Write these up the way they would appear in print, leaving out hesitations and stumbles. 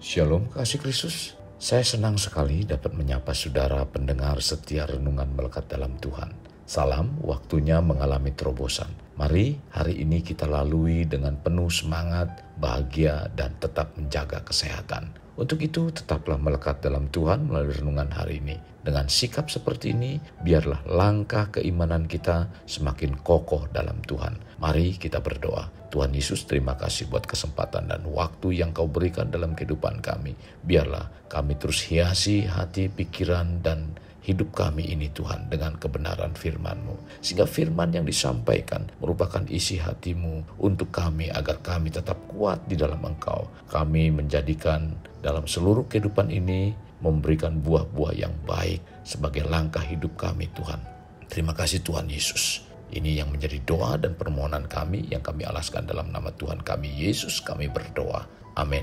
Shalom kasih Kristus. Saya senang sekali dapat menyapa saudara pendengar setia renungan melekat dalam Tuhan. Salam, waktunya mengalami terobosan. Mari hari ini kita lalui dengan penuh semangat, bahagia, dan tetap menjaga kesehatan. Untuk itu tetaplah melekat dalam Tuhan melalui renungan hari ini. Dengan sikap seperti ini, biarlah langkah keimanan kita semakin kokoh dalam Tuhan. Mari kita berdoa. Tuhan Yesus, terima kasih buat kesempatan dan waktu yang Kau berikan dalam kehidupan kami. Biarlah kami terus hiasi hati, pikiran, dan hidup kami ini Tuhan dengan kebenaran firman-Mu. Sehingga firman yang disampaikan merupakan isi hati-Mu untuk kami agar kami tetap kuat di dalam Engkau. Kami menjadikan dalam seluruh kehidupan ini memberikan buah-buah yang baik sebagai langkah hidup kami Tuhan. Terima kasih Tuhan Yesus. Ini yang menjadi doa dan permohonan kami yang kami alaskan dalam nama Tuhan kami Yesus kami berdoa. Amin.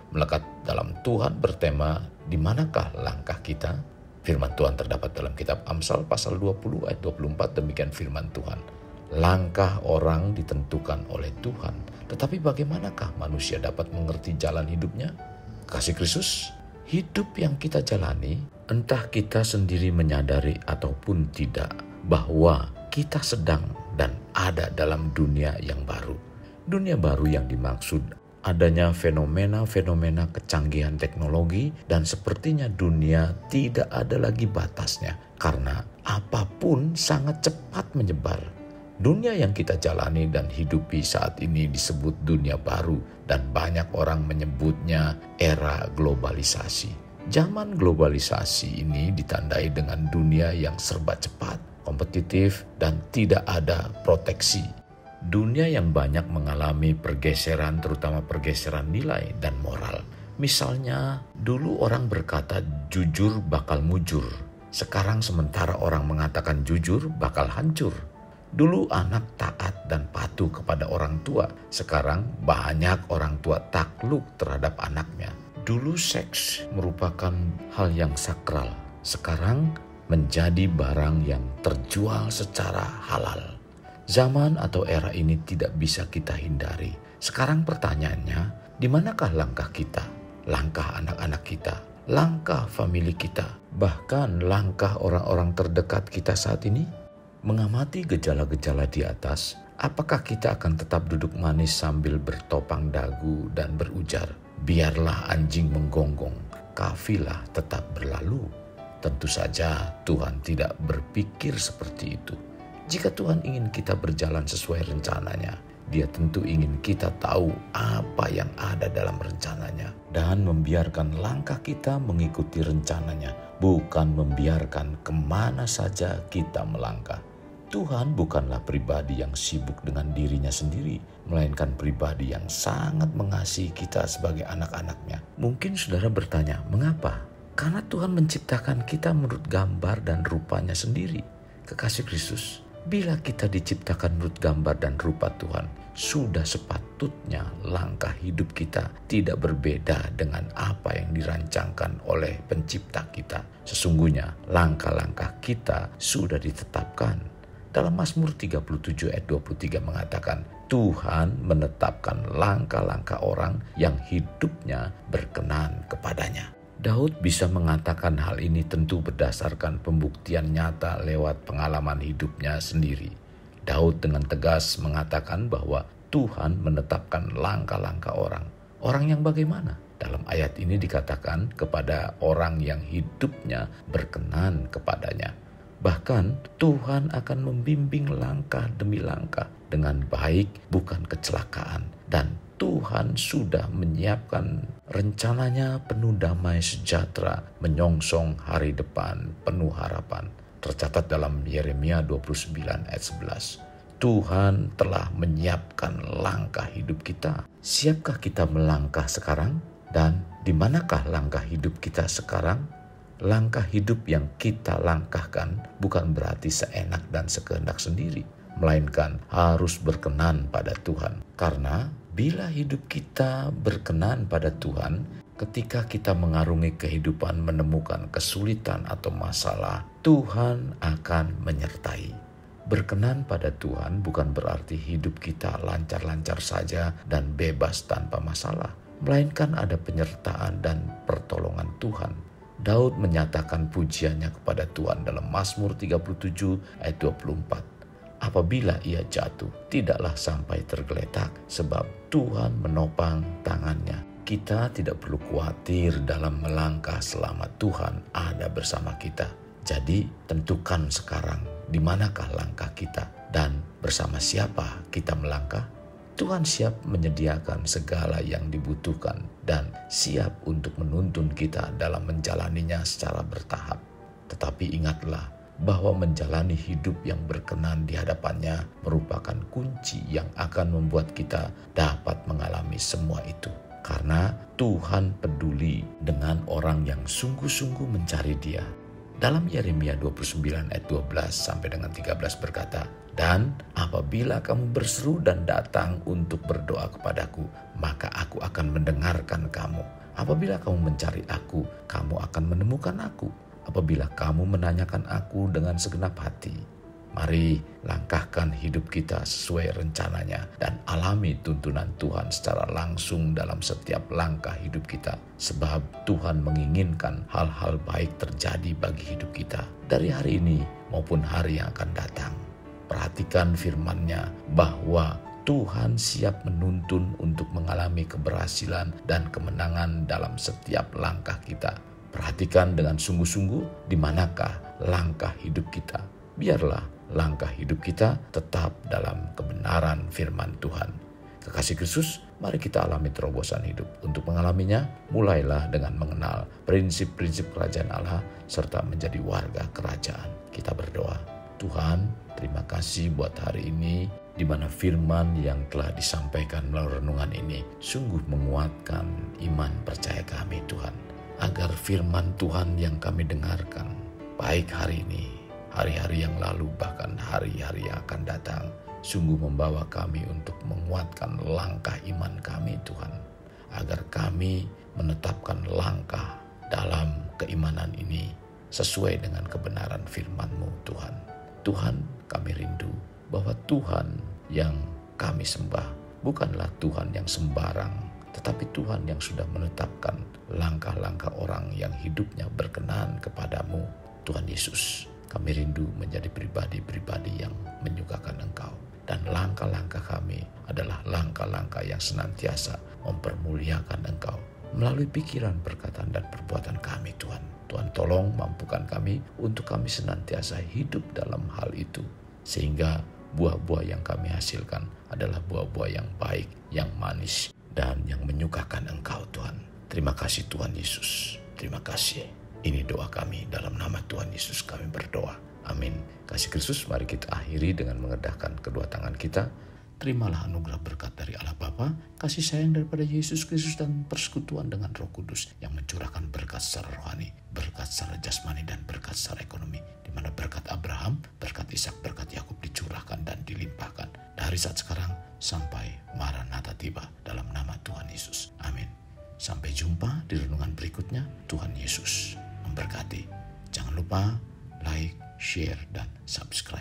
Melekat dalam Tuhan bertema, di manakah langkah kita? Firman Tuhan terdapat dalam kitab Amsal pasal 20 ayat 24, demikian firman Tuhan. Langkah orang ditentukan oleh Tuhan, tetapi bagaimanakah manusia dapat mengerti jalan hidupnya? Kasih Kristus, hidup yang kita jalani, entah kita sendiri menyadari ataupun tidak, bahwa kita sedang dan ada dalam dunia yang baru. Dunia baru yang dimaksud adanya fenomena-fenomena kecanggihan teknologi, dan sepertinya dunia tidak ada lagi batasnya karena apapun sangat cepat menyebar. Dunia yang kita jalani dan hidupi saat ini disebut dunia baru, dan banyak orang menyebutnya era globalisasi. Zaman globalisasi ini ditandai dengan dunia yang serba cepat, kompetitif, dan tidak ada proteksi. Dunia yang banyak mengalami pergeseran, terutama pergeseran nilai dan moral. Misalnya, dulu orang berkata jujur bakal mujur. Sekarang sementara orang mengatakan jujur bakal hancur. Dulu anak taat dan patuh kepada orang tua. Sekarang banyak orang tua takluk terhadap anaknya. Dulu seks merupakan hal yang sakral. Sekarang menjadi barang yang terjual secara halal. Zaman atau era ini tidak bisa kita hindari. Sekarang pertanyaannya, di manakah langkah kita? Langkah anak-anak kita, langkah famili kita, bahkan langkah orang-orang terdekat kita saat ini? Mengamati gejala-gejala di atas, apakah kita akan tetap duduk manis sambil bertopang dagu dan berujar, biarlah anjing menggonggong, kafilah tetap berlalu? Tentu saja Tuhan tidak berpikir seperti itu. Jika Tuhan ingin kita berjalan sesuai rencananya, Dia tentu ingin kita tahu apa yang ada dalam rencananya dan membiarkan langkah kita mengikuti rencananya, bukan membiarkan kemana saja kita melangkah. Tuhan bukanlah pribadi yang sibuk dengan dirinya sendiri, melainkan pribadi yang sangat mengasihi kita sebagai anak-anaknya. Mungkin saudara bertanya, mengapa? Karena Tuhan menciptakan kita menurut gambar dan rupanya sendiri. Kekasih Kristus, bila kita diciptakan menurut gambar dan rupa Tuhan, sudah sepatutnya langkah hidup kita tidak berbeda dengan apa yang dirancangkan oleh pencipta kita. Sesungguhnya langkah-langkah kita sudah ditetapkan. Dalam Mazmur 37 ayat 23 mengatakan, Tuhan menetapkan langkah-langkah orang yang hidupnya berkenan kepadanya. Daud bisa mengatakan hal ini tentu berdasarkan pembuktian nyata lewat pengalaman hidupnya sendiri. Daud dengan tegas mengatakan bahwa Tuhan menetapkan langkah-langkah orang. Orang yang bagaimana? Dalam ayat ini dikatakan kepada orang yang hidupnya berkenan kepadanya. Bahkan Tuhan akan membimbing langkah demi langkah dengan baik, bukan kecelakaan. Dan Tuhan sudah menyiapkan rencananya penuh damai sejahtera, menyongsong hari depan penuh harapan. Tercatat dalam Yeremia 29 ayat 11. Tuhan telah menyiapkan langkah hidup kita. Siapkah kita melangkah sekarang? Dan di manakah langkah hidup kita sekarang? Langkah hidup yang kita langkahkan bukan berarti seenak dan sekehendak sendiri, melainkan harus berkenan pada Tuhan. Karena bila hidup kita berkenan pada Tuhan, ketika kita mengarungi kehidupan menemukan kesulitan atau masalah, Tuhan akan menyertai. Berkenan pada Tuhan bukan berarti hidup kita lancar-lancar saja dan bebas tanpa masalah. melainkan ada penyertaan dan pertolongan Tuhan. Daud menyatakan pujiannya kepada Tuhan dalam Mazmur 37 ayat 24. Apabila ia jatuh, tidaklah sampai tergeletak, sebab Tuhan menopang tangannya. Kita tidak perlu khawatir dalam melangkah selama Tuhan ada bersama kita. Jadi tentukan sekarang di manakah langkah kita dan bersama siapa kita melangkah. Tuhan siap menyediakan segala yang dibutuhkan dan siap untuk menuntun kita dalam menjalaninya secara bertahap. Tetapi ingatlah bahwa menjalani hidup yang berkenan di hadapannya merupakan kunci yang akan membuat kita dapat mengalami semua itu. Karena Tuhan peduli dengan orang yang sungguh-sungguh mencari Dia. Dalam Yeremia 29 ayat 12 sampai dengan 13 berkata, "Dan apabila kamu berseru dan datang untuk berdoa kepadaku, maka aku akan mendengarkan kamu. Apabila kamu mencari aku, kamu akan menemukan aku. Apabila kamu menanyakan aku dengan segenap hati." Mari langkahkan hidup kita sesuai rencananya dan alami tuntunan Tuhan secara langsung dalam setiap langkah hidup kita. Sebab Tuhan menginginkan hal-hal baik terjadi bagi hidup kita dari hari ini maupun hari yang akan datang. Perhatikan firman-Nya bahwa Tuhan siap menuntun untuk mengalami keberhasilan dan kemenangan dalam setiap langkah kita. Perhatikan dengan sungguh-sungguh di manakah langkah hidup kita. Biarlah langkah hidup kita tetap dalam kebenaran firman Tuhan. Kekasih Kristus, mari kita alami terobosan hidup. Untuk mengalaminya, mulailah dengan mengenal prinsip-prinsip kerajaan Allah serta menjadi warga kerajaan. Kita berdoa. Tuhan, terima kasih buat hari ini di mana firman yang telah disampaikan melalui renungan ini sungguh menguatkan iman percaya kami, Tuhan. Agar firman Tuhan yang kami dengarkan, baik hari ini, hari-hari yang lalu, bahkan hari-hari yang akan datang, sungguh membawa kami untuk menguatkan langkah iman kami, Tuhan. Agar kami menetapkan langkah dalam keimanan ini sesuai dengan kebenaran firman-Mu, Tuhan. Tuhan, kami rindu bahwa Tuhan yang kami sembah bukanlah Tuhan yang sembarang, tetapi Tuhan yang sudah menetapkan langkah-langkah orang yang hidupnya berkenan kepadamu, Tuhan Yesus. Kami rindu menjadi pribadi-pribadi yang menyukakan Engkau. Dan langkah-langkah kami adalah langkah-langkah yang senantiasa mempermuliakan Engkau melalui pikiran, perkataan, dan perbuatan kami, Tuhan. Tuhan, tolong mampukan kami untuk kami senantiasa hidup dalam hal itu. Sehingga buah-buah yang kami hasilkan adalah buah-buah yang baik, yang manis, dan yang menyukakan Engkau, Tuhan. Terima kasih Tuhan Yesus. Terima kasih. Ini doa kami dalam nama Tuhan Yesus kami berdoa. Amin. Kasih Kristus, mari kita akhiri dengan mengedahkan kedua tangan kita. Terimalah anugerah berkat dari Allah Bapa, kasih sayang daripada Yesus Kristus, dan persekutuan dengan Roh Kudus yang mencurahkan berkat secara rohani, berkat secara jasmani, dan berkat secara ekonomi. Di mana berkat Abraham, berkat Ishak, berkat Yakub dicurahkan dan dilimpahkan dari saat sekarang sampai Maranatha tiba dalam nama Tuhan Yesus. Amin. Sampai jumpa di renungan berikutnya. Tuhan Yesus memberkati. Jangan lupa like, share, dan subscribe.